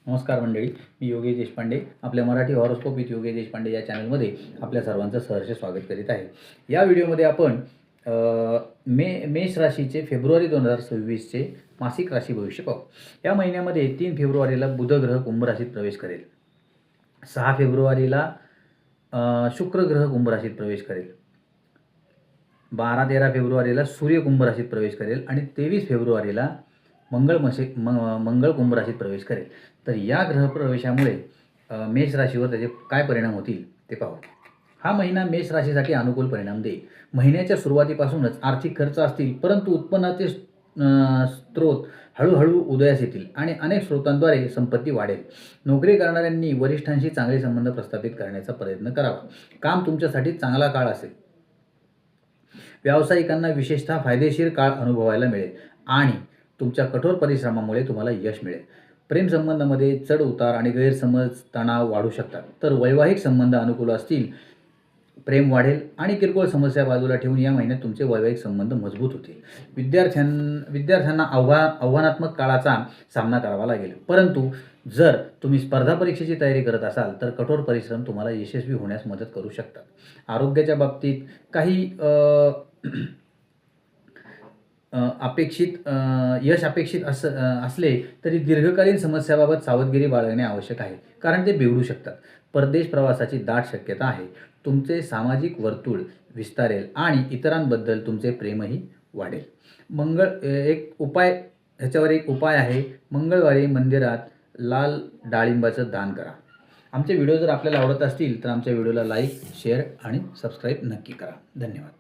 नमस्कार मंडळी, मी योगेश देशपांडे. आपल्या मराठी हॉरोस्कोप विथ योगेश देशपांडे या चॅनलमध्ये आपल्या सर्वांचं सहर्ष स्वागत करीत आहे. या व्हिडिओमध्ये आपण मेष राशीचे फेब्रुवारी 2026चे मासिक राशी भविष्य पाहू. या महिन्यामध्ये 3 फेब्रुवारीला बुध ग्रह कुंभ राशीत प्रवेश करेल. 6 फेब्रुवारीला शुक्र ग्रह कुंभ राशीत प्रवेश करेल. 12-13 फेब्रुवारीला सूर्य कुंभ राशीत प्रवेश करेल आणि 23 फेब्रुवारीला मंगळ कुंभ राशीत प्रवेश करेल. तर या ग्रहप्रवेशामुळे मेष राशीवर त्याचे काय परिणाम होतील ते पाहू. हा महिना मेष राशीसाठी अनुकूल परिणाम देईल. महिन्याच्या सुरुवातीपासूनच आर्थिक खर्च असतील, परंतु उत्पन्नाचे स्रोत हळूहळू उदयास येतील आणि अनेक स्रोतांद्वारे संपत्ती वाढेल. नोकरी करणाऱ्यांनी वरिष्ठांशी चांगले संबंध प्रस्थापित करण्याचा प्रयत्न करावा. काम तुमच्यासाठी चांगला काळ असेल. व्यावसायिकांना विशेषतः फायदेशीर काळ अनुभवायला मिळेल आणि तुमच्या कठोर परिश्रमामुळे तुम्हाला यश मिळेल. प्रेमसंबंधामध्ये चढ उतार आणि गैरसमज तणाव वाढू शकतात, तर वैवाहिक संबंध अनुकूल असतील. प्रेम वाढेल आणि किरकोळ समस्या बाजूला ठेवून या महिन्यात तुमचे वैवाहिक संबंध मजबूत होतील. विद्यार्थ्यांना आव्हानात्मक काळाचा सामना करावा लागेल, परंतु जर तुम्ही स्पर्धा परीक्षेची तयारी करत असाल तर कठोर परिश्रम तुम्हाला यशस्वी होण्यास मदत करू शकतात. आरोग्याच्या बाबतीत काही यश अपेक्षित असले तरी दीर्घकालीन समस्याबाबत सावधगिरी बाळगणे आवश्यक आहे, कारण ते बिघडू शकतात. परदेश प्रवासाची दाट शक्यता आहे. तुमचे सामाजिक वर्तुळ विस्तारेल आणि इतरांबद्दल तुमचे प्रेमही वाढेल. ह्याच्यावर एक उपाय आहे. मंगळवारी मंदिरात लाल डाळिंबाचं दान करा. आमचे व्हिडिओ जर आपल्याला आवडत असतील तर आमच्या व्हिडिओला लाईक, शेअर आणि सबस्क्राईब नक्की करा. धन्यवाद.